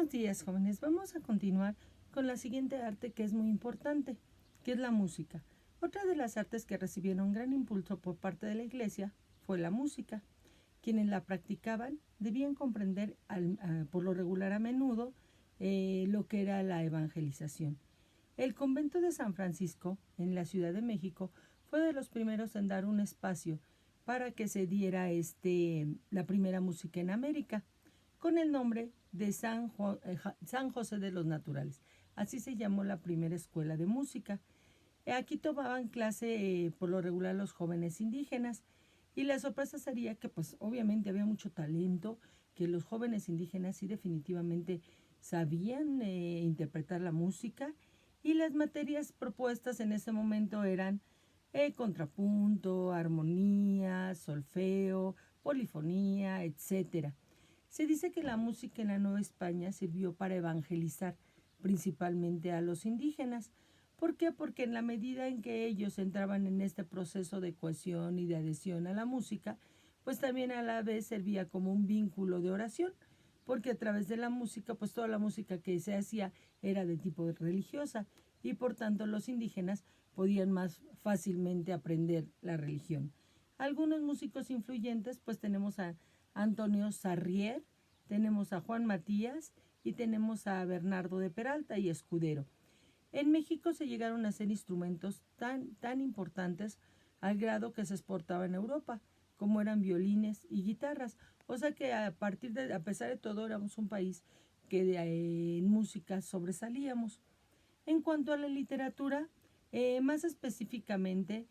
Buenos días, jóvenes. Vamos a continuar con la siguiente arte que es muy importante, que es la música. Otra de las artes que recibieron gran impulso por parte de la Iglesia fue la música. Quienes la practicaban debían comprender por lo regular a menudo lo que era la evangelización. El convento de San Francisco, en la Ciudad de México, fue de los primeros en dar un espacio para que se diera la primera música en América, con el nombre de San José de los Naturales. Así se llamó la primera escuela de música. Aquí tomaban clase por lo regular los jóvenes indígenas, y la sorpresa sería que pues obviamente había mucho talento, que los jóvenes indígenas sí definitivamente sabían interpretar la música, y las materias propuestas en ese momento eran contrapunto, armonía, solfeo, polifonía, etcétera. Se dice que la música en la Nueva España sirvió para evangelizar principalmente a los indígenas. ¿Por qué? Porque en la medida en que ellos entraban en este proceso de cohesión y de adhesión a la música, pues también a la vez servía como un vínculo de oración, porque a través de la música, pues toda la música que se hacía era de tipo religiosa, y por tanto los indígenas podían más fácilmente aprender la religión. Algunos músicos influyentes, pues tenemos a Antonio Sarrier, tenemos a Juan Matías y tenemos a Bernardo de Peralta y Escudero. En México se llegaron a hacer instrumentos tan importantes al grado que se exportaban a Europa, como eran violines y guitarras. O sea que a pesar de todo, éramos un país que en música sobresalíamos. En cuanto a la literatura, más específicamente,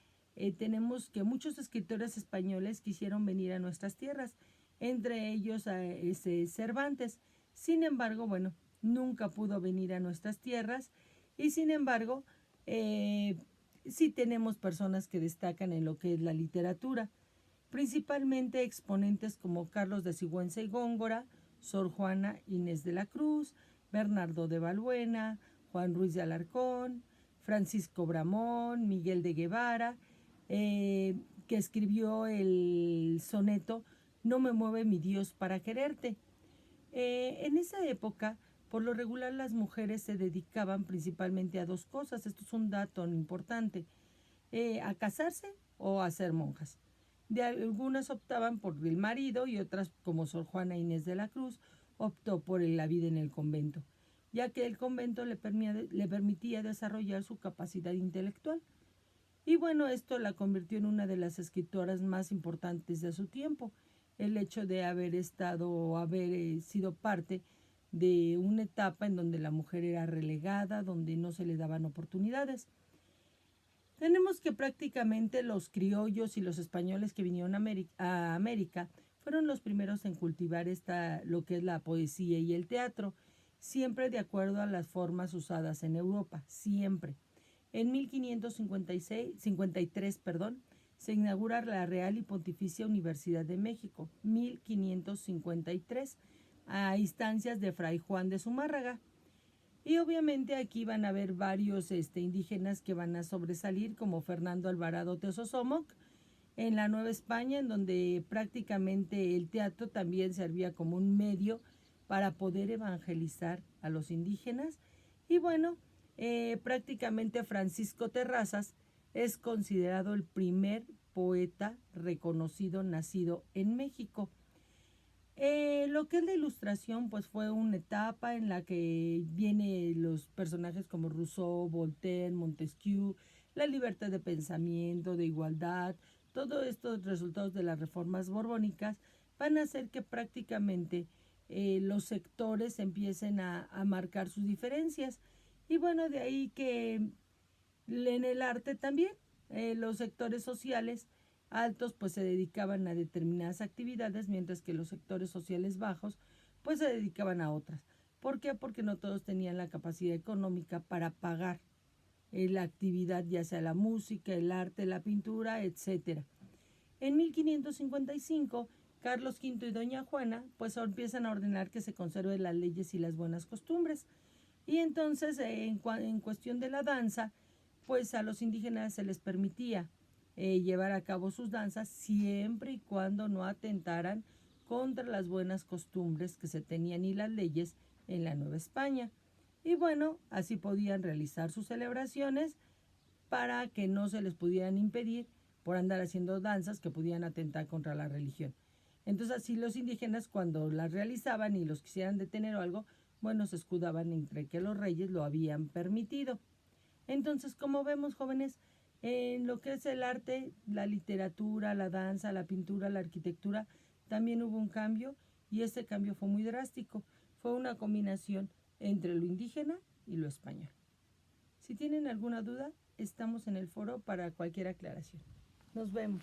tenemos que muchos escritores españoles quisieron venir a nuestras tierras, entre ellos a Cervantes. Sin embargo, bueno, nunca pudo venir a nuestras tierras, y sin embargo, sí tenemos personas que destacan en lo que es la literatura, principalmente exponentes como Carlos de Sigüenza y Góngora, Sor Juana Inés de la Cruz, Bernardo de Balbuena, Juan Ruiz de Alarcón, Francisco Bramón, Miguel de Guevara, que escribió el soneto No me mueve mi Dios para quererte. En esa época, por lo regular, las mujeres se dedicaban principalmente a dos cosas. Esto es un dato importante: a casarse o a ser monjas. De algunas optaban por el marido, y otras, como Sor Juana Inés de la Cruz, optó por la vida en el convento, ya que el convento le permitía desarrollar su capacidad intelectual. Y bueno, esto la convirtió en una de las escritoras más importantes de su tiempo. El hecho de haber estado o haber sido parte de una etapa en donde la mujer era relegada, donde no se le daban oportunidades. Tenemos que prácticamente los criollos y los españoles que vinieron a América fueron los primeros en cultivar lo que es la poesía y el teatro, siempre de acuerdo a las formas usadas en Europa, siempre. En 1553, se inaugura la Real y Pontificia Universidad de México, 1553, a instancias de Fray Juan de Zumárraga. Y obviamente aquí van a haber varios indígenas que van a sobresalir, como Fernando Alvarado Teososomoc, en la Nueva España, en donde prácticamente el teatro también servía como un medio para poder evangelizar a los indígenas. Y bueno, prácticamente Francisco Terrazas es considerado el primer poeta reconocido nacido en México. Lo que es la ilustración, pues fue una etapa en la que vienen los personajes como Rousseau, Voltaire, Montesquieu, la libertad de pensamiento, de igualdad. Todos estos resultados de las reformas borbónicas van a hacer que prácticamente los sectores empiecen a marcar sus diferencias. Y bueno, de ahí que en el arte también los sectores sociales altos pues se dedicaban a determinadas actividades, mientras que los sectores sociales bajos pues se dedicaban a otras. ¿Por qué? Porque no todos tenían la capacidad económica para pagar la actividad, ya sea la música, el arte, la pintura, etcétera. En 1555, Carlos V y Doña Juana pues empiezan a ordenar que se conserven las leyes y las buenas costumbres. Y entonces, en cuestión de la danza, pues a los indígenas se les permitía llevar a cabo sus danzas siempre y cuando no atentaran contra las buenas costumbres que se tenían y las leyes en la Nueva España. Y bueno, así podían realizar sus celebraciones para que no se les pudieran impedir por andar haciendo danzas que pudieran atentar contra la religión. Entonces así los indígenas, cuando las realizaban y los quisieran detener o algo, bueno, se escudaban entre que los reyes lo habían permitido. Entonces, como vemos, jóvenes, en lo que es el arte, la literatura, la danza, la pintura, la arquitectura, también hubo un cambio, y ese cambio fue muy drástico. Fue una combinación entre lo indígena y lo español. Si tienen alguna duda, estamos en el foro para cualquier aclaración. Nos vemos.